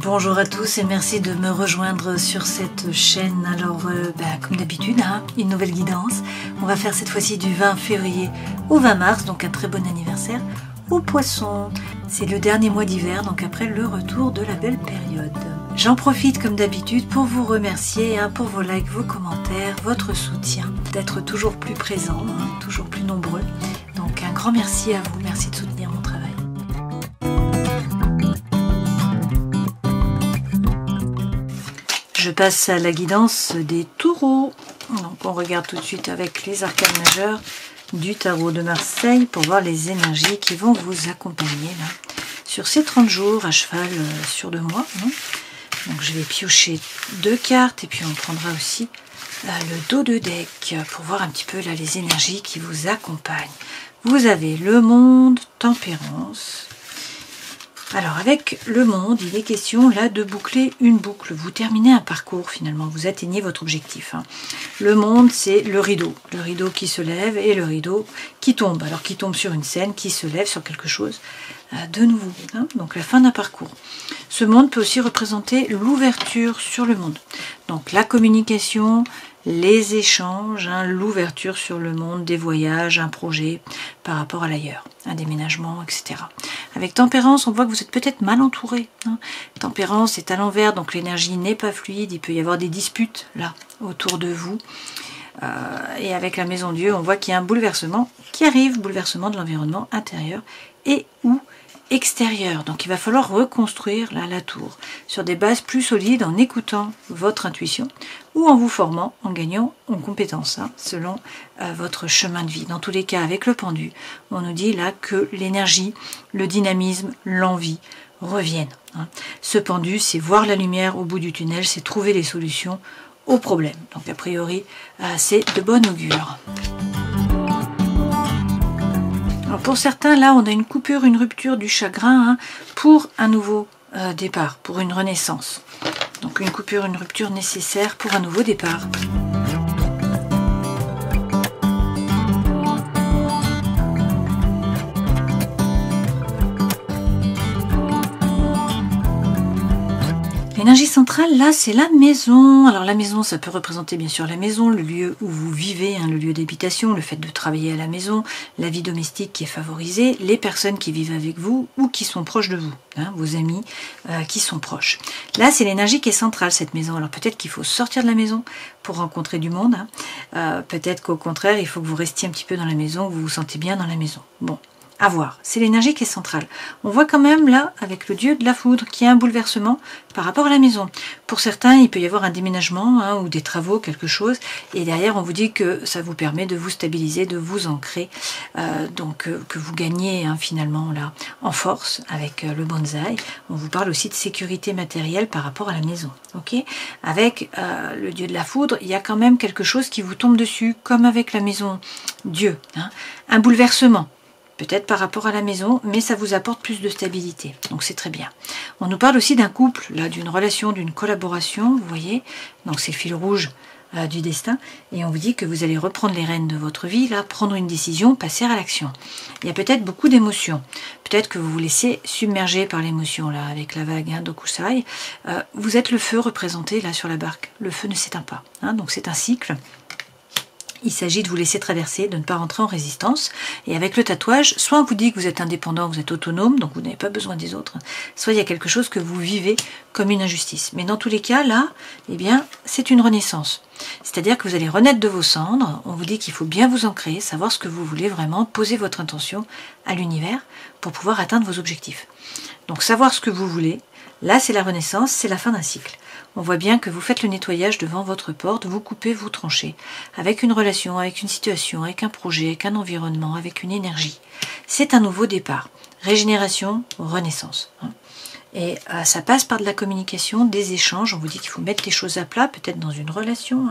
Bonjour à tous et merci de me rejoindre sur cette chaîne. Alors, comme d'habitude, une nouvelle guidance. On va faire cette fois-ci du 20 février au 20 mars, donc un très bon anniversaire aux poissons. C'est le dernier mois d'hiver, donc après le retour de la belle période. J'en profite comme d'habitude pour vous remercier pour vos likes, vos commentaires, votre soutien, d'être toujours plus présent, toujours plus nombreux. Donc un grand merci à vous, merci de soutenir mon travail. Je passe à la guidance des taureaux. Donc on regarde tout de suite avec les arcanes majeurs du tarot de Marseille pour voir les énergies qui vont vous accompagner là, sur ces 30 jours à cheval sur 2 mois. Donc je vais piocher 2 cartes et puis on prendra aussi le dos de deck pour voir un petit peu là les énergies qui vous accompagnent. Vous avez le monde, tempérance. Alors avec le monde, il est question là de boucler une boucle. Vous terminez un parcours finalement, vous atteignez votre objectif. Le monde, c'est le rideau qui se lève et le rideau qui tombe. Alors qui tombe sur une scène, qui se lève sur quelque chose de nouveau. Donc la fin d'un parcours. Ce monde peut aussi représenter l'ouverture sur le monde. Donc la communication, les échanges, l'ouverture sur le monde, des voyages, un projet par rapport à l'ailleurs, un déménagement, etc. Avec tempérance, on voit que vous êtes peut-être mal entouré. Tempérance est à l'envers, donc l'énergie n'est pas fluide, il peut y avoir des disputes là, autour de vous. Et avec la maison Dieu, on voit qu'il y a un bouleversement qui arrive, bouleversement de l'environnement intérieur et ou extérieur. Donc il va falloir reconstruire là, la tour sur des bases plus solides en écoutant votre intuition ou en vous formant, en gagnant en compétences selon votre chemin de vie. Dans tous les cas, avec le pendu, on nous dit là que l'énergie, le dynamisme, l'envie reviennent. Ce pendu, c'est voir la lumière au bout du tunnel, c'est trouver les solutions aux problèmes. Donc a priori, c'est de bon augure. Alors pour certains, là, on a une coupure, une rupture du chagrin pour un nouveau départ, pour une renaissance. Donc une coupure, une rupture nécessaire pour un nouveau départ. L'énergie centrale, là, c'est la maison. Alors la maison, ça peut représenter bien sûr la maison, le lieu où vous vivez, le lieu d'habitation, le fait de travailler à la maison, la vie domestique qui est favorisée, les personnes qui vivent avec vous ou qui sont proches de vous, vos amis qui sont proches. Là, c'est l'énergie qui est centrale, cette maison. Alors peut-être qu'il faut sortir de la maison pour rencontrer du monde. Peut-être qu'au contraire, il faut que vous restiez un petit peu dans la maison, que vous vous sentez bien dans la maison. Bon. À voir, c'est l'énergie qui est centrale. On voit quand même là, avec le dieu de la foudre, qu'il y a un bouleversement par rapport à la maison. Pour certains, il peut y avoir un déménagement ou des travaux, quelque chose, et derrière on vous dit que ça vous permet de vous stabiliser, de vous ancrer, donc que vous gagnez finalement là en force avec le bonsaï. On vous parle aussi de sécurité matérielle par rapport à la maison. Avec le dieu de la foudre, il y a quand même quelque chose qui vous tombe dessus, comme avec la maison Dieu, un bouleversement. Peut-être par rapport à la maison, mais ça vous apporte plus de stabilité. Donc c'est très bien. On nous parle aussi d'un couple, là, d'une relation, d'une collaboration, vous voyez. Donc c'est le fil rouge du destin. Et on vous dit que vous allez reprendre les rênes de votre vie, là, prendre une décision, passer à l'action. Il y a peut-être beaucoup d'émotions. Peut-être que vous vous laissez submerger par l'émotion, là, avec la vague d'Okusai. Vous êtes le feu représenté, là, sur la barque. Le feu ne s'éteint pas. Donc c'est un cycle. Il s'agit de vous laisser traverser, de ne pas rentrer en résistance. Et avec le tatouage, soit on vous dit que vous êtes indépendant, vous êtes autonome, donc vous n'avez pas besoin des autres, soit il y a quelque chose que vous vivez comme une injustice. Mais dans tous les cas, là, c'est une renaissance. C'est-à-dire que vous allez renaître de vos cendres. On vous dit qu'il faut bien vous ancrer, savoir ce que vous voulez vraiment, poser votre intention à l'univers pour pouvoir atteindre vos objectifs. Donc savoir ce que vous voulez, là c'est la renaissance, c'est la fin d'un cycle. On voit bien que vous faites le nettoyage devant votre porte, vous coupez, vous tranchez, avec une relation, avec une situation, avec un projet, avec un environnement, avec une énergie. C'est un nouveau départ. Régénération, renaissance. Et ça passe par de la communication, des échanges. On vous dit qu'il faut mettre les choses à plat, peut-être dans une relation,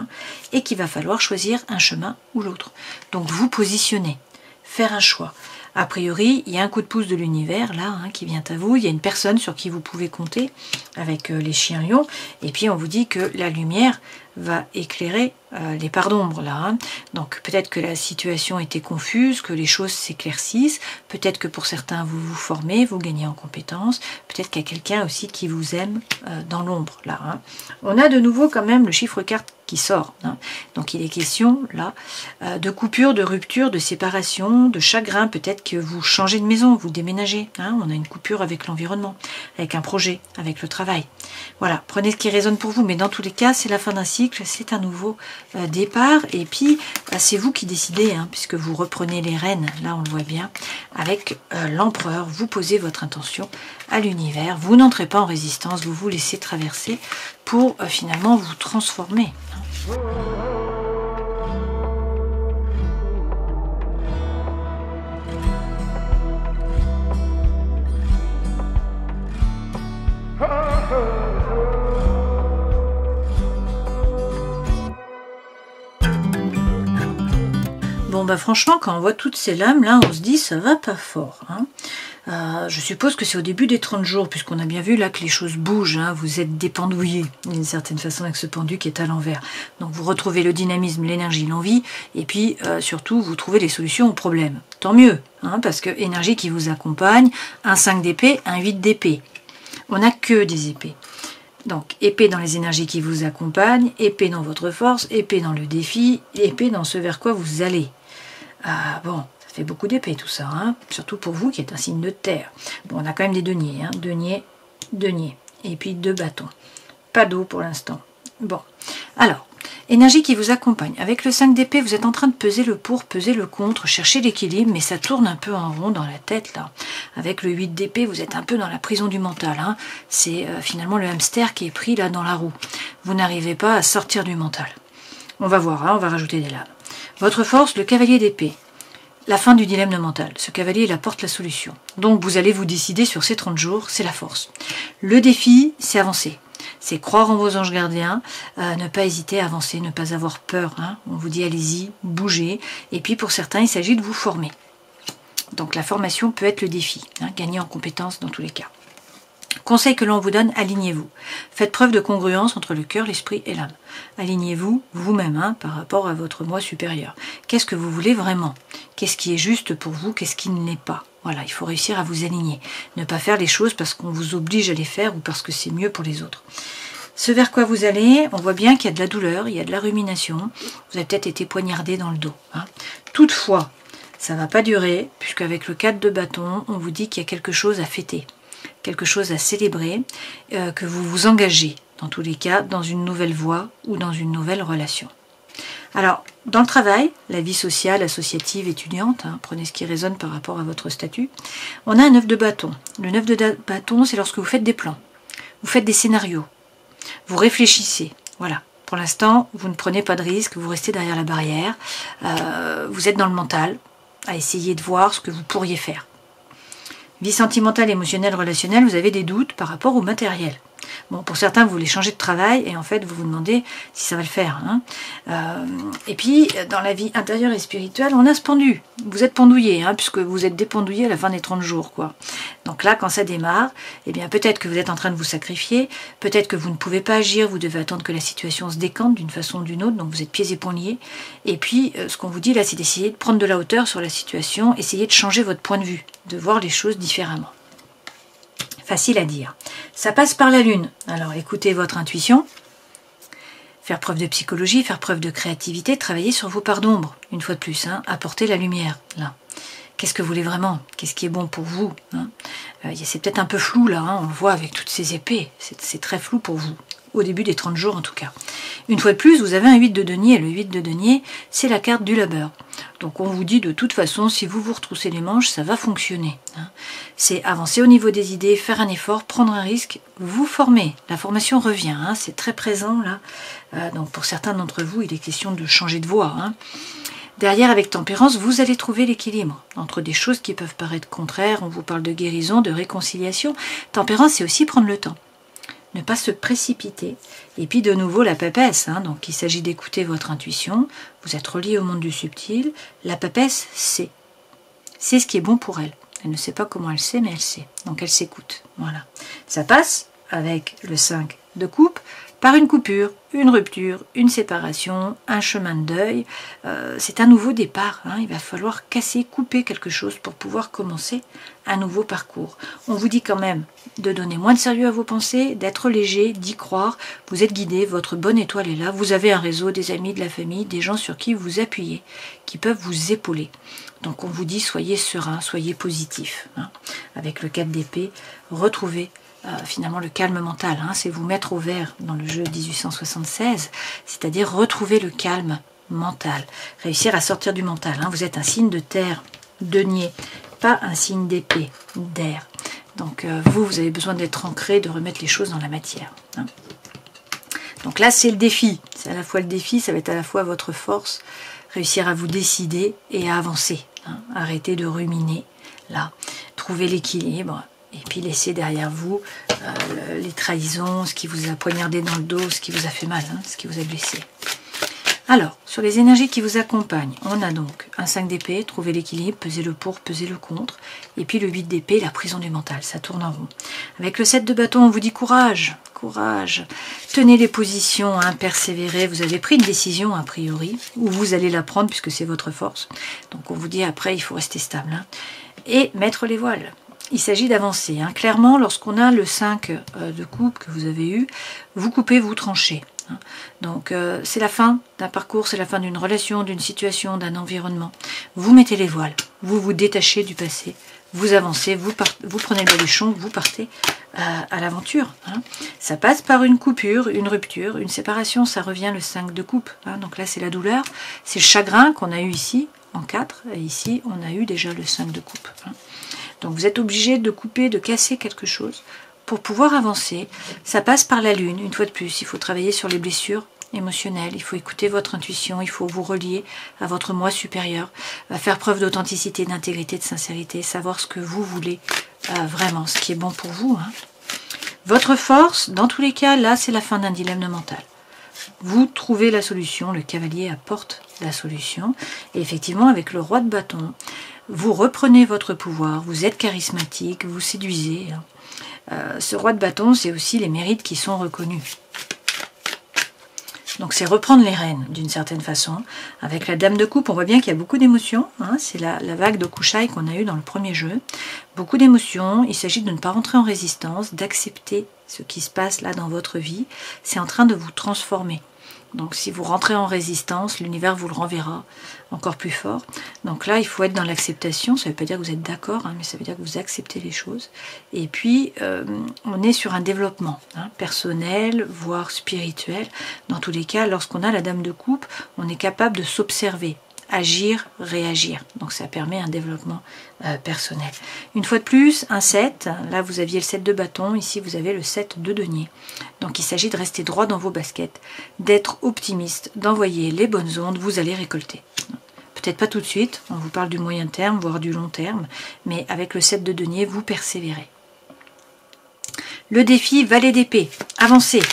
et qu'il va falloir choisir un chemin ou l'autre. Donc vous positionnez, faire un choix. A priori, il y a un coup de pouce de l'univers là qui vient à vous. Il y a une personne sur qui vous pouvez compter avec les chiens lions. Et puis on vous dit que la lumière va éclairer les parts d'ombre là. Donc peut-être que la situation était confuse, que les choses s'éclaircissent. Peut-être que pour certains vous vous formez, vous gagnez en compétences. Peut-être qu'il y a quelqu'un aussi qui vous aime dans l'ombre là. On a de nouveau quand même le chiffre carte qui sort. Donc il est question là de coupure, de rupture, de séparation, de chagrin. Peut-être que vous changez de maison, vous déménagez. On a une coupure avec l'environnement, avec un projet, avec le travail. Voilà, prenez ce qui résonne pour vous. Mais dans tous les cas, c'est la fin d'un cycle, c'est un nouveau départ. Et puis, c'est vous qui décidez, puisque vous reprenez les rênes. Là, on le voit bien. Avec l'empereur, vous posez votre intention à l'univers. Vous n'entrez pas en résistance, vous vous laissez traverser pour finalement vous transformer. Bon bah franchement, quand on voit toutes ces lames là, on se dit ça va pas fort. Je suppose que c'est au début des 30 jours, puisqu'on a bien vu là que les choses bougent, vous êtes dépendouillé d'une certaine façon avec ce pendu qui est à l'envers. Donc vous retrouvez le dynamisme, l'énergie, l'envie, et puis surtout vous trouvez les solutions aux problèmes. Tant mieux, parce que énergie qui vous accompagne, un 5 d'épée, un 8 d'épée. On n'a que des épées. Donc épée dans les énergies qui vous accompagnent, épée dans votre force, épée dans le défi, épée dans ce vers quoi vous allez. Bon, ça fait beaucoup d'épées tout ça, surtout pour vous qui êtes un signe de terre. Bon, on a quand même des deniers, denier, et puis 2 bâtons. Pas d'eau pour l'instant. Bon, alors, énergie qui vous accompagne. Avec le 5 d'épée, vous êtes en train de peser le pour, peser le contre, chercher l'équilibre, mais ça tourne un peu en rond dans la tête là. Avec le 8 d'épée, vous êtes un peu dans la prison du mental. C'est finalement le hamster qui est pris là dans la roue. Vous n'arrivez pas à sortir du mental. On va voir, on va rajouter des lames. Votre force, le cavalier d'épée. La fin du dilemme mental. Ce cavalier, il apporte la solution. Donc vous allez vous décider sur ces 30 jours, c'est la force. Le défi, c'est avancer. C'est croire en vos anges gardiens, ne pas hésiter à avancer, ne pas avoir peur. On vous dit allez-y, bougez. Et puis pour certains, il s'agit de vous former. Donc la formation peut être le défi, gagner en compétences dans tous les cas. Conseil que l'on vous donne, alignez-vous. Faites preuve de congruence entre le cœur, l'esprit et l'âme. Alignez-vous vous-même par rapport à votre moi supérieur. Qu'est-ce que vous voulez vraiment? Qu'est-ce qui est juste pour vous? Qu'est-ce qui ne l'est pas? Voilà, il faut réussir à vous aligner. Ne pas faire les choses parce qu'on vous oblige à les faire ou parce que c'est mieux pour les autres. Ce vers quoi vous allez, on voit bien qu'il y a de la douleur, il y a de la rumination. Vous avez peut-être été poignardé dans le dos. Toutefois, ça ne va pas durer, puisqu'avec le 4 de bâton, on vous dit qu'il y a quelque chose à fêter. Quelque chose à célébrer, que vous vous engagez, dans tous les cas, dans une nouvelle voie ou dans une nouvelle relation. Alors, dans le travail, la vie sociale, associative, étudiante, prenez ce qui résonne par rapport à votre statut, on a un 9 de bâton. Le 9 de bâton, c'est lorsque vous faites des plans, vous faites des scénarios, vous réfléchissez, voilà. Pour l'instant, vous ne prenez pas de risque, vous restez derrière la barrière, vous êtes dans le mental, à essayer de voir ce que vous pourriez faire. Vie sentimentale, émotionnelle, relationnelle, vous avez des doutes par rapport au matériel. Bon, pour certains, vous voulez changer de travail et en fait, vous vous demandez si ça va le faire. Et puis, dans la vie intérieure et spirituelle, on a ce pendu. Vous êtes pendouillé, puisque vous êtes dépendouillé à la fin des 30 jours, quoi. Donc là, quand ça démarre, eh bien, peut-être que vous êtes en train de vous sacrifier, peut-être que vous ne pouvez pas agir, vous devez attendre que la situation se décante d'une façon ou d'une autre, donc vous êtes pieds et poings liés. Et puis, ce qu'on vous dit là, c'est d'essayer de prendre de la hauteur sur la situation, essayer de changer votre point de vue, de voir les choses différemment. Facile à dire. Ça passe par la lune. Alors écoutez votre intuition, faire preuve de psychologie, faire preuve de créativité, travailler sur vos parts d'ombre. Une fois de plus, apporter la lumière. Là, qu'est-ce que vous voulez vraiment? Qu'est-ce qui est bon pour vous? C'est peut-être un peu flou là, on le voit avec toutes ces épées. C'est très flou pour vous. Au début des 30 jours en tout cas. Une fois de plus, vous avez un 8 de denier, et le 8 de denier, c'est la carte du labeur. Donc on vous dit de toute façon, si vous vous retroussez les manches, ça va fonctionner. C'est avancer au niveau des idées, faire un effort, prendre un risque, vous former. La formation revient, c'est très présent là. Donc pour certains d'entre vous, il est question de changer de voie. Derrière, avec tempérance, vous allez trouver l'équilibre entre des choses qui peuvent paraître contraires. On vous parle de guérison, de réconciliation. Tempérance, c'est aussi prendre le temps. Ne pas se précipiter. Et puis de nouveau la papesse, donc il s'agit d'écouter votre intuition, vous êtes relié au monde du subtil, la papesse c'est c'est ce qui est bon pour elle. Elle ne sait pas comment elle sait, mais elle sait. Donc elle s'écoute. Voilà. Ça passe avec le 5 de coupe par une coupure, une rupture, une séparation, un chemin de deuil. C'est un nouveau départ. Hein. Il va falloir casser, couper quelque chose pour pouvoir commencer un nouveau parcours. On vous dit quand même de donner moins de sérieux à vos pensées, d'être léger, d'y croire. Vous êtes guidé, votre bonne étoile est là. Vous avez un réseau, des amis, de la famille, des gens sur qui vous appuyez, qui peuvent vous épauler. Donc on vous dit soyez serein, soyez positif. Hein. Avec le 4 d'épée, retrouvez finalement le calme mental, hein, c'est vous mettre au vert dans le jeu 1876, c'est-à-dire retrouver le calme mental, réussir à sortir du mental. Hein. Vous êtes un signe de terre, denier, pas un signe d'épée, d'air. Donc vous avez besoin d'être ancré, de remettre les choses dans la matière. Hein. Donc là c'est le défi, c'est à la fois le défi, ça va être à la fois votre force, réussir à vous décider et à avancer. Hein. Arrêtez de ruminer, là, trouver l'équilibre. Et puis laissez derrière vous les trahisons, ce qui vous a poignardé dans le dos, ce qui vous a fait mal, hein, ce qui vous a blessé. Alors, sur les énergies qui vous accompagnent, on a donc un 5 d'épée, trouver l'équilibre, peser le pour, peser le contre. Et puis le 8 d'épée, la prison du mental, ça tourne en rond. Avec le 7 de bâton, on vous dit courage, courage. Tenez les positions, hein, persévérez. Vous avez pris une décision a priori, ou vous allez la prendre puisque c'est votre force. Donc on vous dit après, il faut rester stable. Hein. Et mettre les voiles. Il s'agit d'avancer. Hein. Clairement, lorsqu'on a le 5 de coupe que vous avez eu, vous coupez, vous tranchez. Hein. Donc, c'est la fin d'un parcours, c'est la fin d'une relation, d'une situation, d'un environnement. Vous mettez les voiles, vous vous détachez du passé, vous avancez, vous prenez le baluchon, vous partez à l'aventure. Hein. Ça passe par une coupure, une rupture, une séparation, ça revient le 5 de coupe. Hein. Donc là, c'est la douleur, c'est le chagrin qu'on a eu ici, en 4, et ici, on a eu déjà le 5 de coupe. Hein. Donc vous êtes obligé de couper, de casser quelque chose pour pouvoir avancer. Ça passe par la lune, une fois de plus. Il faut travailler sur les blessures émotionnelles, il faut écouter votre intuition, il faut vous relier à votre moi supérieur, faire preuve d'authenticité, d'intégrité, de sincérité, savoir ce que vous voulez vraiment, ce qui est bon pour vous. Hein. Votre force, dans tous les cas, là c'est la fin d'un dilemme mental. Vous trouvez la solution, le cavalier apporte la solution, et effectivement avec le roi de bâton, vous reprenez votre pouvoir, vous êtes charismatique, vous séduisez. Ce roi de bâton, c'est aussi les mérites qui sont reconnus. Donc c'est reprendre les rênes d'une certaine façon. Avec la dame de coupe, on voit bien qu'il y a beaucoup d'émotions. Hein, c'est la vague de couchaille qu'on a eue dans le premier jeu. Beaucoup d'émotions. Il s'agit de ne pas rentrer en résistance, d'accepter ce qui se passe là dans votre vie. C'est en train de vous transformer. Donc si vous rentrez en résistance, l'univers vous le renverra encore plus fort. Donc là, il faut être dans l'acceptation. Ça ne veut pas dire que vous êtes d'accord, hein, mais ça veut dire que vous acceptez les choses. Et puis, on est sur un développement hein, personnel, voire spirituel. Dans tous les cas, lorsqu'on a la dame de coupe, on est capable de s'observer, agir, réagir. Donc ça permet un développement personnel. Une fois de plus, un 7. Là, vous aviez le 7 de bâton. Ici, vous avez le 7 de denier. Donc il s'agit de rester droit dans vos baskets, d'être optimiste, d'envoyer les bonnes ondes. Vous allez récolter. Peut-être pas tout de suite. On vous parle du moyen terme, voire du long terme. Mais avec le 7 de denier, vous persévérez. Le défi, valet d'épée. Avancez.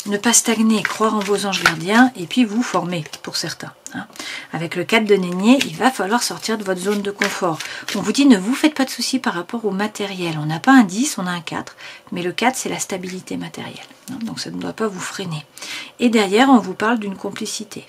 Ne pas stagner, croire en vos anges gardiens et puis vous former pour certains. Hein. Avec le 4 de denier, il va falloir sortir de votre zone de confort. On vous dit ne vous faites pas de soucis par rapport au matériel. On n'a pas un 10, on a un 4, mais le 4 c'est la stabilité matérielle. Hein. Donc ça ne doit pas vous freiner. Et derrière, on vous parle d'une complicité.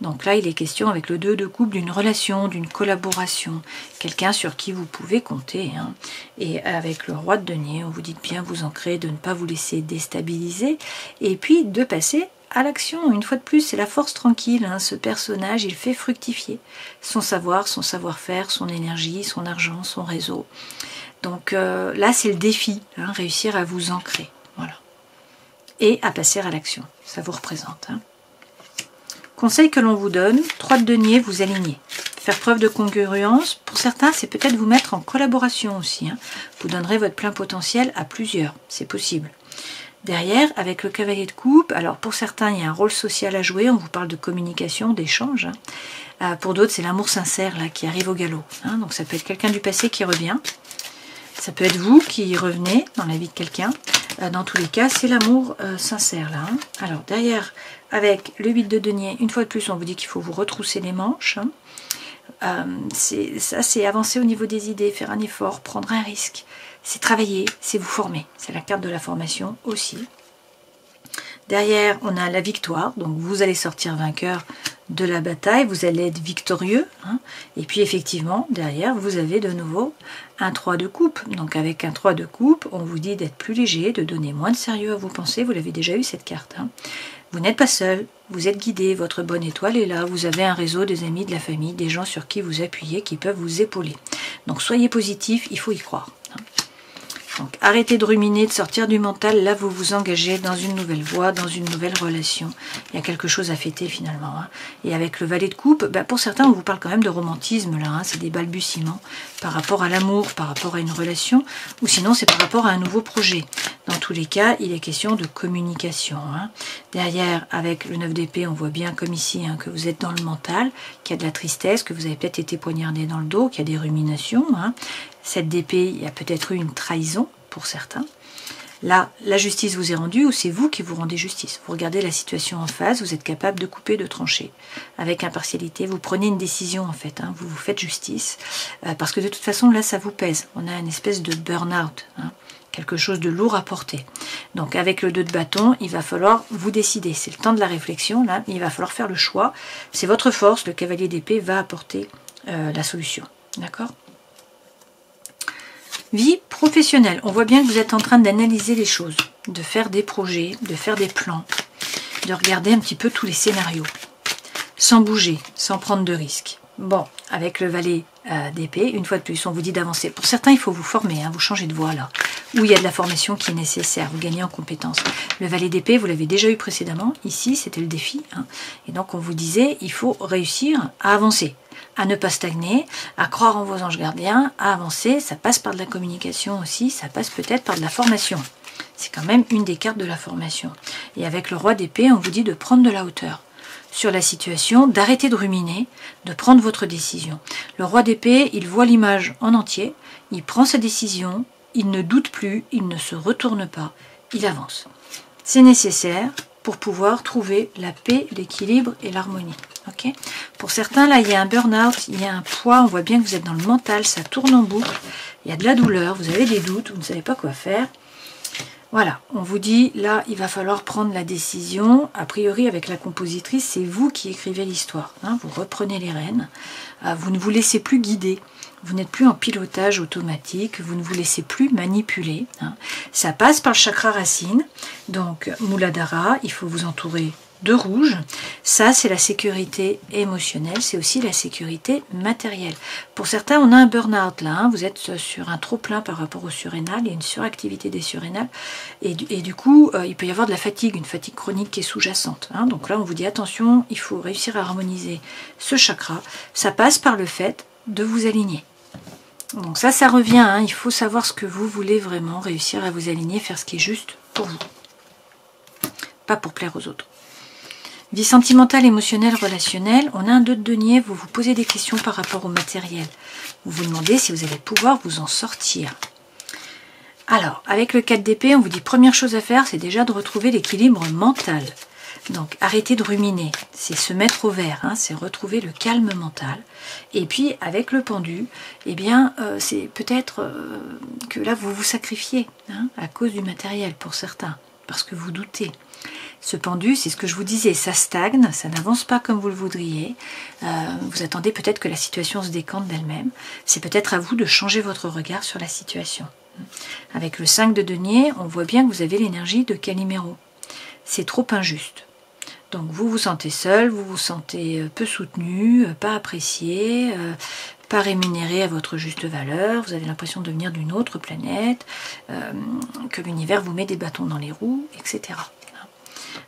Donc là, il est question avec le 2 de coupe d'une relation, d'une collaboration, quelqu'un sur qui vous pouvez compter. Hein. Et avec le roi de denier, on vous dit de bien vous ancrer, de ne pas vous laisser déstabiliser, et puis de passer à l'action. Une fois de plus, c'est la force tranquille. Hein. Ce personnage, il fait fructifier son savoir, son savoir-faire, son énergie, son argent, son réseau. Donc là, c'est le défi, hein, réussir à vous ancrer. Voilà. Et à passer à l'action. Ça vous représente. Hein. Conseil que l'on vous donne, 3 de denier, vous alignez. Faire preuve de congruence, pour certains, c'est peut-être vous mettre en collaboration aussi. Hein. Vous donnerez votre plein potentiel à plusieurs, c'est possible. Derrière, avec le cavalier de coupe, alors pour certains, il y a un rôle social à jouer, on vous parle de communication, d'échange. Hein. Pour d'autres, c'est l'amour sincère là qui arrive au galop. Hein. Donc ça peut être quelqu'un du passé qui revient. Ça peut être vous qui revenez dans la vie de quelqu'un. Dans tous les cas, c'est l'amour sincère là. Hein. Alors derrière, avec le 8 de denier, une fois de plus, on vous dit qu'il faut vous retrousser les manches. Hein. c'est avancer au niveau des idées, faire un effort, prendre un risque. C'est travailler, c'est vous former. C'est la carte de la formation aussi. Derrière, on a la victoire. Donc, vous allez sortir vainqueur de la bataille. Vous allez être victorieux. Hein. Et puis, effectivement, derrière, vous avez de nouveau un 3 de coupe. Donc, avec un 3 de coupe, on vous dit d'être plus léger, de donner moins de sérieux à vos pensées. Vous l'avez déjà eu, cette carte. Hein. Vous n'êtes pas seul. Vous êtes guidé. Votre bonne étoile est là. Vous avez un réseau, des amis, de la famille, des gens sur qui vous appuyez, qui peuvent vous épauler. Donc, soyez positif. Il faut y croire. Hein. Donc, arrêtez de ruminer, de sortir du mental. Là, vous vous engagez dans une nouvelle voie, dans une nouvelle relation. Il y a quelque chose à fêter finalement. Hein. Et avec le valet de coupe, pour certains, on vous parle quand même de romantisme. Là, hein. C'est des balbutiements par rapport à l'amour, par rapport à une relation. Ou sinon, c'est par rapport à un nouveau projet. Dans tous les cas, il est question de communication. Hein. Derrière, avec le 9 d'épée, on voit bien comme ici hein, que vous êtes dans le mental, qu'il y a de la tristesse, que vous avez peut-être été poignardé dans le dos, qu'il y a des ruminations. Hein. 7 d'épée, il y a peut-être eu une trahison pour certains. Là, la justice vous est rendue ou c'est vous qui vous rendez justice. Vous regardez la situation en face, vous êtes capable de couper, de trancher. Avec impartialité, vous prenez une décision en fait, hein, vous vous faites justice. Parce que de toute façon, là, ça vous pèse. On a une espèce de burn-out, hein, quelque chose de lourd à porter. Donc avec le 2 de bâton, il va falloir vous décider. C'est le temps de la réflexion, là, il va falloir faire le choix. C'est votre force, le cavalier d'épée va apporter la solution. D'accord ? Vie professionnelle, on voit bien que vous êtes en train d'analyser les choses, de faire des projets, de faire des plans, de regarder un petit peu tous les scénarios, sans bouger, sans prendre de risques. Bon, avec le valet d'épée, une fois de plus, on vous dit d'avancer. Pour certains, il faut vous former, hein, vous changez de voie là, où il y a de la formation qui est nécessaire, vous gagnez en compétences. Le valet d'épée, vous l'avez déjà eu précédemment, ici c'était le défi, hein, et donc on vous disait, il faut réussir à avancer. À ne pas stagner, à croire en vos anges gardiens, à avancer, ça passe par de la communication aussi, ça passe peut-être par de la formation. C'est quand même une des cartes de la formation. Et avec le roi d'épée, on vous dit de prendre de la hauteur sur la situation, d'arrêter de ruminer, de prendre votre décision. Le roi d'épée, il voit l'image en entier, il prend sa décision, il ne doute plus, il ne se retourne pas, il avance. C'est nécessaire pour pouvoir trouver la paix, l'équilibre et l'harmonie. Okay. Pour certains, là, il y a un burn-out, il y a un poids, on voit bien que vous êtes dans le mental, ça tourne en boucle, il y a de la douleur, vous avez des doutes, vous ne savez pas quoi faire. Voilà, on vous dit, là, il va falloir prendre la décision. A priori, avec la compositrice, c'est vous qui écrivez l'histoire. Hein, vous reprenez les rênes, vous ne vous laissez plus guider. Vous n'êtes plus en pilotage automatique, vous ne vous laissez plus manipuler. Hein. Ça passe par le chakra racine, donc Muladhara, il faut vous entourer de rouge. Ça, c'est la sécurité émotionnelle, c'est aussi la sécurité matérielle. Pour certains, on a un burn-out là, hein. Vous êtes sur un trop-plein par rapport au surrénal, il y a une suractivité des surrénales, et du coup, il peut y avoir de la fatigue, une fatigue chronique qui est sous-jacente. Hein. Donc là, on vous dit attention, il faut réussir à harmoniser ce chakra. Ça passe par le fait de vous aligner. Donc ça revient, hein. Il faut savoir ce que vous voulez vraiment, réussir à vous aligner, faire ce qui est juste pour vous. Pas pour plaire aux autres. Vie sentimentale, émotionnelle, relationnelle, on a un 2 de denier, vous vous posez des questions par rapport au matériel. Vous vous demandez si vous allez pouvoir vous en sortir. Alors, avec le 4 d'épée, on vous dit première chose à faire, c'est déjà de retrouver l'équilibre mental. Donc, arrêtez de ruminer, c'est se mettre au vert, hein, c'est retrouver le calme mental. Et puis, avec le pendu, eh bien, c'est peut-être que là, vous vous sacrifiez, hein, à cause du matériel pour certains, parce que vous doutez. Ce pendu, c'est ce que je vous disais, ça stagne, ça n'avance pas comme vous le voudriez. Vous attendez peut-être que la situation se décante d'elle-même. C'est peut-être à vous de changer votre regard sur la situation. Avec le 5 de denier, on voit bien que vous avez l'énergie de Calimero. C'est trop injuste. Donc vous vous sentez seul, vous vous sentez peu soutenu, pas apprécié, pas rémunéré à votre juste valeur, vous avez l'impression de venir d'une autre planète, que l'univers vous met des bâtons dans les roues, etc.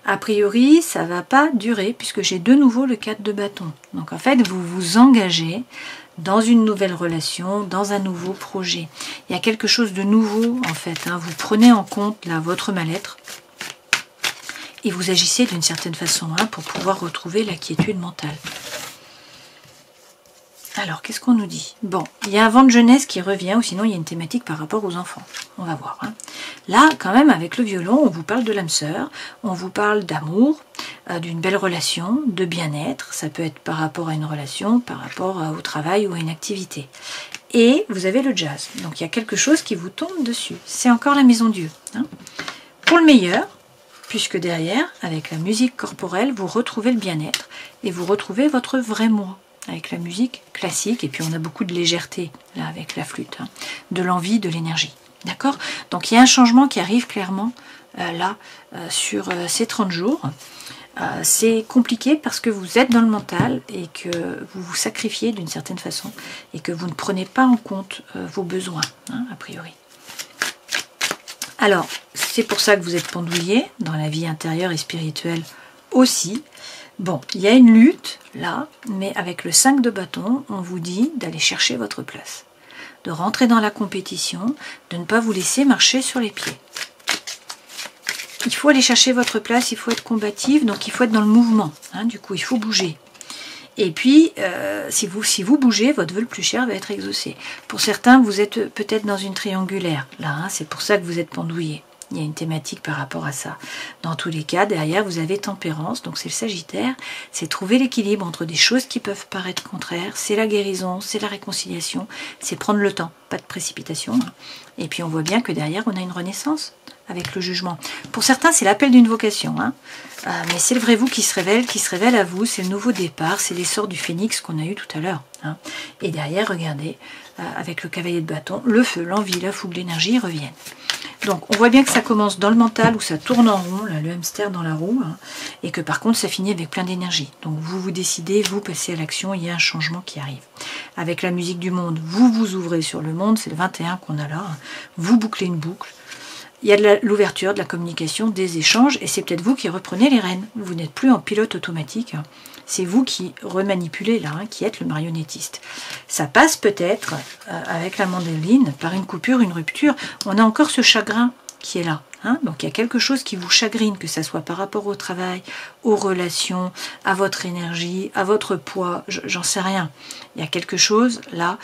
A priori, ça ne va pas durer puisque j'ai de nouveau le 4 de bâton. Donc en fait, vous vous engagez dans une nouvelle relation, dans un nouveau projet. Il y a quelque chose de nouveau en fait. Hein. Vous prenez en compte là, votre mal-être et vous agissez d'une certaine façon hein, pour pouvoir retrouver la quiétude mentale. Alors, qu'est-ce qu'on nous dit? Bon, il y a un vent de jeunesse qui revient, ou sinon il y a une thématique par rapport aux enfants. On va voir. Hein. Là, quand même, avec le violon, on vous parle de l'âme sœur, on vous parle d'amour, d'une belle relation, de bien-être. Ça peut être par rapport à une relation, par rapport au travail ou à une activité. Et vous avez le jazz. Donc, il y a quelque chose qui vous tombe dessus. C'est encore la maison Dieu. Hein. Pour le meilleur, puisque derrière, avec la musique corporelle, vous retrouvez le bien-être et vous retrouvez votre vrai moi. Avec la musique classique, et puis on a beaucoup de légèreté, là, avec la flûte, hein, de l'envie, de l'énergie. D'accord? Donc il y a un changement qui arrive clairement, là, sur ces 30 jours. C'est compliqué parce que vous êtes dans le mental, et que vous vous sacrifiez d'une certaine façon, et que vous ne prenez pas en compte vos besoins, hein, a priori. Alors, c'est pour ça que vous êtes pendouillé, dans la vie intérieure et spirituelle aussi. Bon, il y a une lutte, là, mais avec le 5 de bâton, on vous dit d'aller chercher votre place, de rentrer dans la compétition, de ne pas vous laisser marcher sur les pieds. Il faut aller chercher votre place, il faut être combatif, donc il faut être dans le mouvement, hein, du coup, il faut bouger. Et puis, si vous bougez, votre vœu le plus cher va être exaucé. Pour certains, vous êtes peut-être dans une triangulaire, là, hein, c'est pour ça que vous êtes pendouillé. Il y a une thématique par rapport à ça. Dans tous les cas, derrière, vous avez tempérance, donc c'est le Sagittaire. C'est trouver l'équilibre entre des choses qui peuvent paraître contraires. C'est la guérison, c'est la réconciliation, c'est prendre le temps, pas de précipitation. Hein. Et puis on voit bien que derrière, on a une renaissance avec le jugement. Pour certains, c'est l'appel d'une vocation. Hein. Mais c'est le vrai vous qui se révèle à vous. C'est le nouveau départ, c'est l'essor du phénix qu'on a eu tout à l'heure. Hein. Et derrière, regardez, avec le cavalier de bâton, le feu, l'envie, la fougue, l'énergie reviennent. Donc, on voit bien que ça commence dans le mental où ça tourne en rond, là, le hamster dans la roue, hein, et que par contre, ça finit avec plein d'énergie. Donc, vous décidez, vous passez à l'action, il y a un changement qui arrive. Avec la musique du monde, vous vous ouvrez sur le monde, c'est le 21 qu'on a là, hein, vous bouclez une boucle. Il y a de l'ouverture, de la communication, des échanges, et c'est peut-être vous qui reprenez les rênes. Vous n'êtes plus en pilote automatique, hein. C'est vous qui remanipulez là, hein, qui êtes le marionnettiste. Ça passe peut-être, avec la mandoline, par une coupure, une rupture. On a encore ce chagrin qui est là. Hein. Donc il y a quelque chose qui vous chagrine, que ça soit par rapport au travail, aux relations, à votre énergie, à votre poids, j'en sais rien. Il y a quelque chose là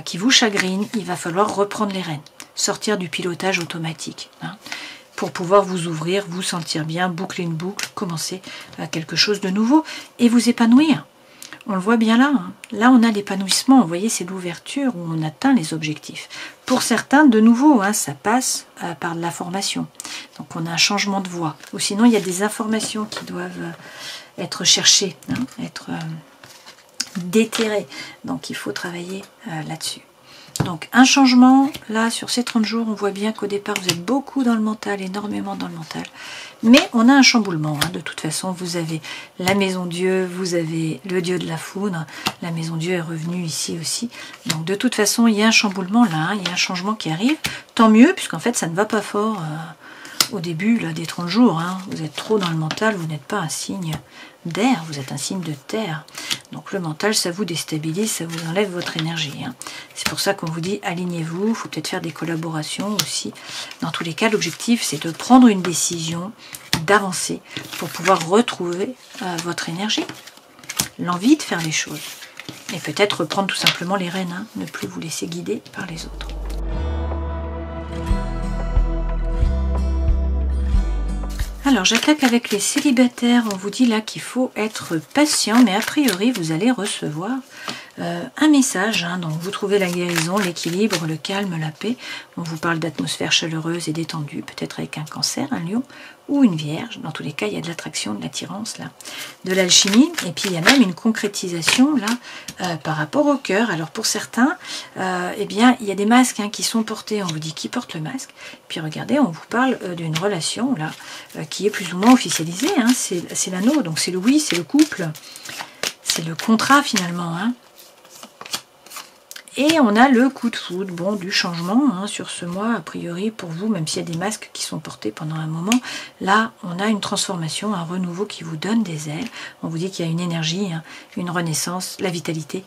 qui vous chagrine, il va falloir reprendre les rênes, sortir du pilotage automatique. Hein. Pour pouvoir vous ouvrir, vous sentir bien, boucler une boucle, commencer quelque chose de nouveau et vous épanouir. On le voit bien là. Hein. Là, on a l'épanouissement. Vous voyez, c'est l'ouverture où on atteint les objectifs. Pour certains, de nouveau, hein, ça passe par de la formation. Donc, on a un changement de voie. Ou sinon, il y a des informations qui doivent être cherchées, hein, être déterrées. Donc, il faut travailler là-dessus. Donc un changement, là sur ces 30 jours, on voit bien qu'au départ vous êtes beaucoup dans le mental, énormément dans le mental. Mais on a un chamboulement, hein. De toute façon vous avez la maison Dieu, vous avez le Dieu de la foudre, la maison Dieu est revenue ici aussi. Donc de toute façon il y a un chamboulement là, hein. Il y a un changement qui arrive, tant mieux puisqu'en fait ça ne va pas fort au début là, des 30 jours. Hein. Vous êtes trop dans le mental, vous n'êtes pas un signe d'air, vous êtes un signe de terre. Donc le mental, ça vous déstabilise, ça vous enlève votre énergie. Hein. C'est pour ça qu'on vous dit, alignez-vous, il faut peut-être faire des collaborations aussi. Dans tous les cas, l'objectif, c'est de prendre une décision, d'avancer, pour pouvoir retrouver votre énergie, l'envie de faire les choses. Et peut-être reprendre tout simplement les rênes, hein, ne plus vous laisser guider par les autres. Alors j'attaque avec les célibataires, on vous dit là qu'il faut être patient, mais a priori vous allez recevoir un message, hein, donc vous trouvez la guérison, l'équilibre, le calme, la paix. On vous parle d'atmosphère chaleureuse et détendue, peut-être avec un cancer, un lion ou une vierge. Dans tous les cas, il y a de l'attraction, de l'attirance, là, de l'alchimie, et puis il y a même une concrétisation là par rapport au cœur. Alors pour certains, eh bien, il y a des masques hein, qui sont portés. On vous dit qui porte le masque. Puis regardez, on vous parle d'une relation là qui est plus ou moins officialisée. Hein, c'est l'anneau, donc c'est le oui, c'est le couple, c'est le contrat finalement. Hein. Et on a le coup de foudre, bon, du changement hein, sur ce mois, a priori pour vous, même s'il y a des masques qui sont portés pendant un moment. Là, on a une transformation, un renouveau qui vous donne des ailes. On vous dit qu'il y a une énergie, hein, une renaissance, la vitalité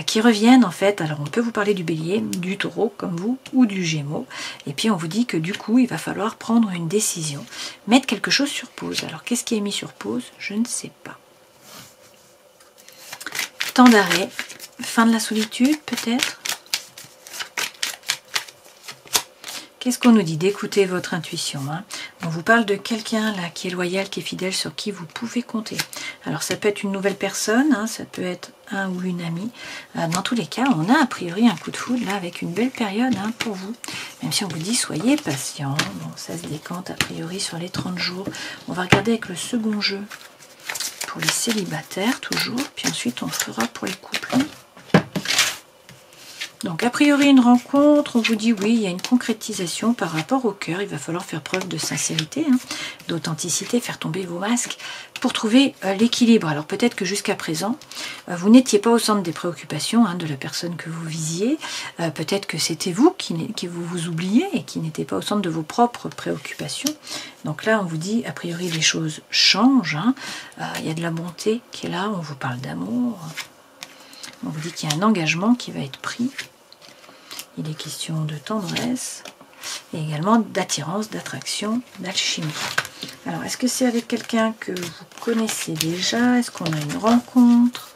qui reviennent en fait. Alors on peut vous parler du bélier, du taureau comme vous, ou du gémeaux. Et puis on vous dit que du coup, il va falloir prendre une décision, mettre quelque chose sur pause. Alors qu'est-ce qui est mis sur pause? Je ne sais pas. Temps d'arrêt. fin de la solitude peut-être. Qu'est-ce qu'on nous dit? D'écouter votre intuition. Hein. On vous parle de quelqu'un là qui est loyal, qui est fidèle, sur qui vous pouvez compter. Alors ça peut être une nouvelle personne, hein, ça peut être un ou une amie. Dans tous les cas, on a a priori un coup de foudre là avec une belle période hein, pour vous. Même si on vous dit soyez patient, bon, ça se décante a priori sur les 30 jours. On va regarder avec le second jeu pour les célibataires toujours, puis ensuite on fera pour les couples. Donc a priori une rencontre, on vous dit oui, il y a une concrétisation par rapport au cœur, il va falloir faire preuve de sincérité, hein, d'authenticité, faire tomber vos masques pour trouver l'équilibre. Alors peut-être que jusqu'à présent, vous n'étiez pas au centre des préoccupations hein, de la personne que vous visiez, peut-être que c'était vous qui vous oubliez et qui n'était pas au centre de vos propres préoccupations. Donc là on vous dit a priori les choses changent, hein, il y a de la bonté qui est là, on vous parle d'amour. On vous dit qu'il y a un engagement qui va être pris. Il est question de tendresse et également d'attirance, d'attraction, d'alchimie. Alors, est-ce que c'est avec quelqu'un que vous connaissez déjà? Est-ce qu'on a une rencontre?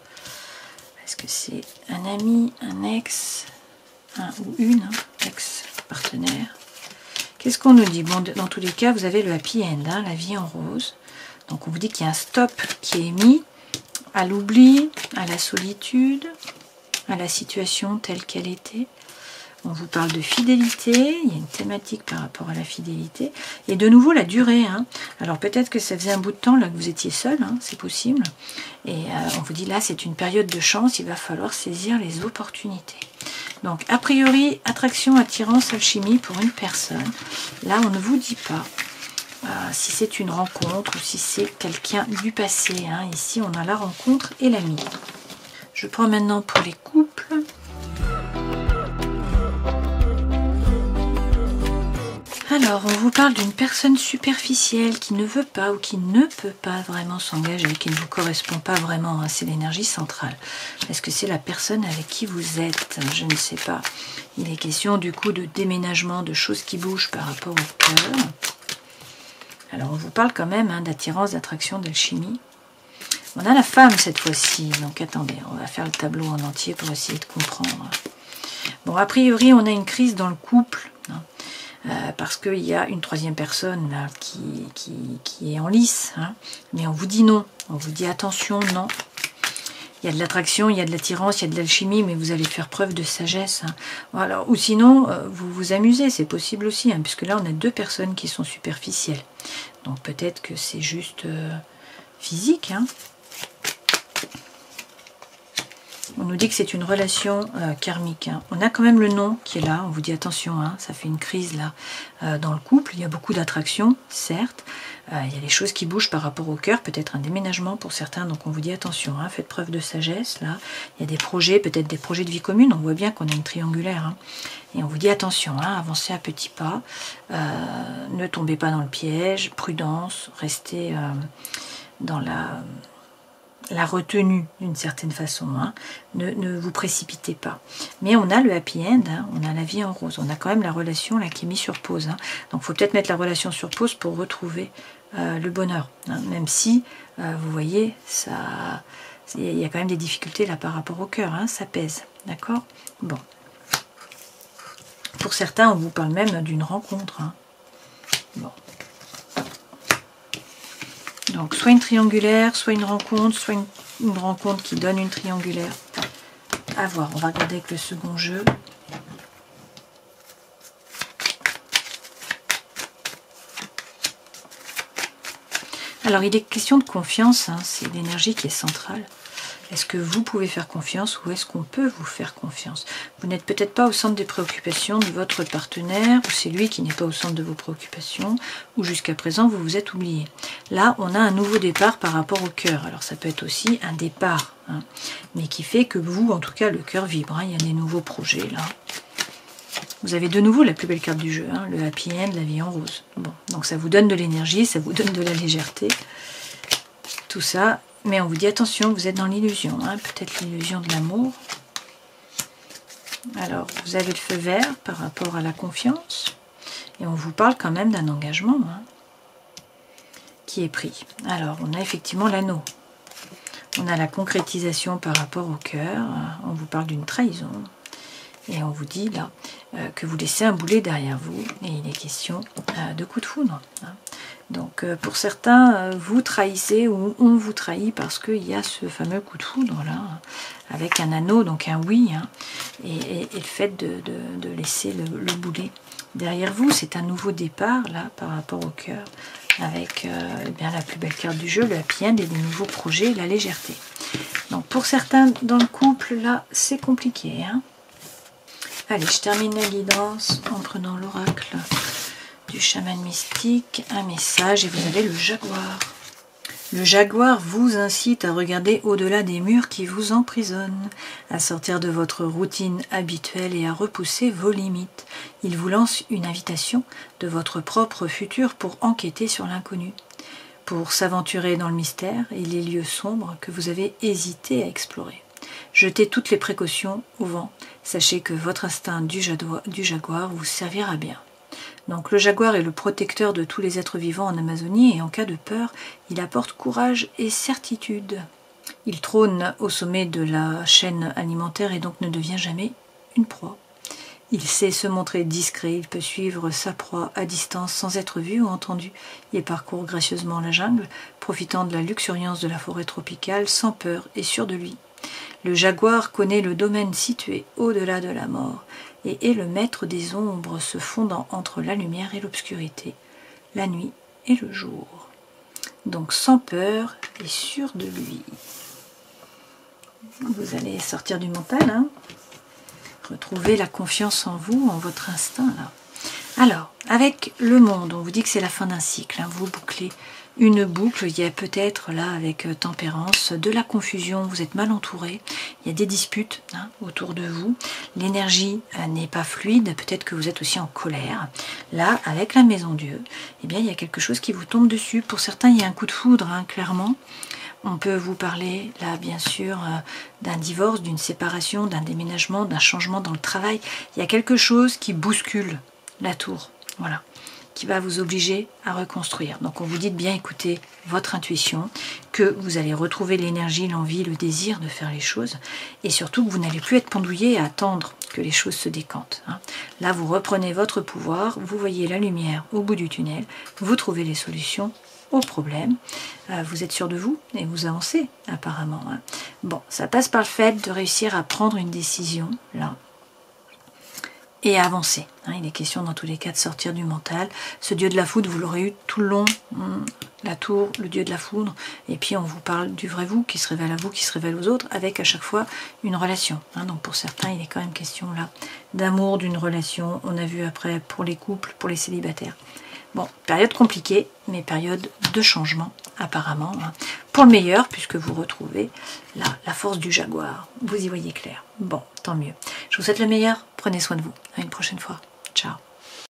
Est-ce que c'est un ami, un ex, un ou une ex-partenaire? Qu'est-ce qu'on nous dit? Bon, dans tous les cas, vous avez le happy end, hein, la vie en rose. Donc, on vous dit qu'il y a un stop qui est mis à l'oubli, à la solitude, à la situation telle qu'elle était. On vous parle de fidélité, il y a une thématique par rapport à la fidélité. Et de nouveau, la durée. Hein. Alors peut-être que ça faisait un bout de temps là, que vous étiez seul, hein, c'est possible. Et on vous dit là, c'est une période de chance, il va falloir saisir les opportunités. Donc a priori, attraction, attirance, alchimie pour une personne. Là, on ne vous dit pas. Si c'est une rencontre ou si c'est quelqu'un du passé. Hein. Ici, on a la rencontre et l'ami. Je prends maintenant pour les couples. Alors, on vous parle d'une personne superficielle qui ne veut pas ou qui ne peut pas vraiment s'engager, qui ne vous correspond pas vraiment. Hein. C'est l'énergie centrale. Est-ce que c'est la personne avec qui vous êtes? Je ne sais pas. Il est question du coup de déménagement, de choses qui bougent par rapport au cœur. Alors on vous parle quand même hein, d'attirance, d'attraction, d'alchimie. On a la femme cette fois-ci, donc attendez, on va faire le tableau en entier pour essayer de comprendre. Bon, a priori, on a une crise dans le couple, hein, parce qu'il y a une troisième personne là, qui est en lice, hein, mais on vous dit non, on vous dit attention, non. Il y a de l'attraction, il y a de l'attirance, il y a de l'alchimie, mais vous allez faire preuve de sagesse. Hein. Alors, ou sinon, vous vous amusez, c'est possible aussi, hein, puisque là, on a deux personnes qui sont superficielles. Donc peut-être que c'est juste physique. Hein. On nous dit que c'est une relation karmique. Hein. On a quand même le nom qui est là. On vous dit attention, hein, ça fait une crise là dans le couple. Il y a beaucoup d'attraction, certes. Il y a des choses qui bougent par rapport au cœur. Peut-être un déménagement pour certains. Donc on vous dit attention, hein, faites preuve de sagesse. Là, il y a des projets, peut-être des projets de vie commune. On voit bien qu'on a une triangulaire. Hein. Et on vous dit attention, hein, avancez à petits pas. Ne tombez pas dans le piège. Prudence, restez dans la retenue d'une certaine façon, hein. Ne vous précipitez pas. Mais on a le happy end, hein. On a la vie en rose, on a quand même la relation là qui est mise sur pause. Hein. Donc il faut peut-être mettre la relation sur pause pour retrouver le bonheur. Hein. Même si, vous voyez, il y a quand même des difficultés là par rapport au cœur, hein. Ça pèse, d'accord? Bon. Pour certains, on vous parle même d'une rencontre. Hein. Bon. Donc, soit une triangulaire, soit une rencontre qui donne une triangulaire. À voir, on va regarder avec le second jeu. Alors, il est question de confiance, hein, c'est l'énergie qui est centrale. Est-ce que vous pouvez faire confiance ou est-ce qu'on peut vous faire confiance? Vous n'êtes peut-être pas au centre des préoccupations de votre partenaire, ou c'est lui qui n'est pas au centre de vos préoccupations, ou jusqu'à présent vous vous êtes oublié. Là, on a un nouveau départ par rapport au cœur. Alors ça peut être aussi un départ, hein, mais qui fait que vous, en tout cas, le cœur vibre. Hein, il y a des nouveaux projets là. Vous avez de nouveau la plus belle carte du jeu, hein, le happy end, la vie en rose. Bon, donc ça vous donne de l'énergie, ça vous donne de la légèreté. Tout ça. Mais on vous dit attention, vous êtes dans l'illusion, hein, peut-être l'illusion de l'amour. Alors, vous avez le feu vert par rapport à la confiance. Et on vous parle quand même d'un engagement hein, qui est pris. Alors, on a effectivement l'anneau. On a la concrétisation par rapport au cœur. On vous parle d'une trahison. Et on vous dit là que vous laissez un boulet derrière vous. Et il est question de coup de foudre. Donc pour certains, vous trahissez ou on vous trahit parce qu'il y a ce fameux coup de foudre là, avec un anneau, donc un oui. Et le fait de laisser le boulet derrière vous, c'est un nouveau départ là par rapport au cœur. Avec eh bien, la plus belle carte du jeu, le happy end et des nouveaux projets, la légèreté. Donc pour certains dans le couple, là, c'est compliqué. Allez, je termine la guidance en prenant l'oracle du chaman mystique, un message, et vous avez le jaguar. Le jaguar vous incite à regarder au-delà des murs qui vous emprisonnent, à sortir de votre routine habituelle et à repousser vos limites. Il vous lance une invitation de votre propre futur pour enquêter sur l'inconnu, pour s'aventurer dans le mystère et les lieux sombres que vous avez hésité à explorer. Jetez toutes les précautions au vent. Sachez que votre instinct du jaguar vous servira bien. Donc le jaguar est le protecteur de tous les êtres vivants en Amazonie et en cas de peur, il apporte courage et certitude. Il trône au sommet de la chaîne alimentaire et donc ne devient jamais une proie. Il sait se montrer discret, il peut suivre sa proie à distance sans être vu ou entendu. Il parcourt gracieusement la jungle, profitant de la luxuriance de la forêt tropicale, sans peur et sûr de lui. Le jaguar connaît le domaine situé au-delà de la mort et est le maître des ombres se fondant entre la lumière et l'obscurité, la nuit et le jour. Donc sans peur et sûr de lui. Vous allez sortir du mental, retrouver la confiance en vous, en votre instinct. Alors, avec le monde, on vous dit que c'est la fin d'un cycle, vous bouclez une boucle, il y a peut-être là avec tempérance, de la confusion, vous êtes mal entouré, il y a des disputes autour de vous, l'énergie n'est pas fluide, peut-être que vous êtes aussi en colère. Là, avec la maison Dieu, eh bien, il y a quelque chose qui vous tombe dessus. Pour certains, il y a un coup de foudre, clairement. On peut vous parler là, bien sûr, d'un divorce, d'une séparation, d'un déménagement, d'un changement dans le travail. Il y a quelque chose qui bouscule la tour, voilà, qui va vous obliger à reconstruire. Donc on vous dit de bien écouter votre intuition, que vous allez retrouver l'énergie, l'envie, le désir de faire les choses, et surtout que vous n'allez plus être pendouillé à attendre que les choses se décantent. Là, vous reprenez votre pouvoir, vous voyez la lumière au bout du tunnel, vous trouvez les solutions aux problèmes, vous êtes sûr de vous et vous avancez apparemment. Bon, ça passe par le fait de réussir à prendre une décision, là, et à avancer. Il est question dans tous les cas de sortir du mental. Ce dieu de la foudre, vous l'aurez eu tout le long, la tour, le dieu de la foudre, et puis on vous parle du vrai vous, qui se révèle à vous, qui se révèle aux autres, avec à chaque fois une relation. Donc pour certains, il est quand même question là d'amour, d'une relation. On a vu après pour les couples, pour les célibataires. Bon, période compliquée, mais période de changement apparemment, pour le meilleur, puisque vous retrouvez là la force du jaguar. Vous y voyez clair. Bon, tant mieux. Je vous souhaite le meilleur. Prenez soin de vous. À une prochaine fois. Ciao.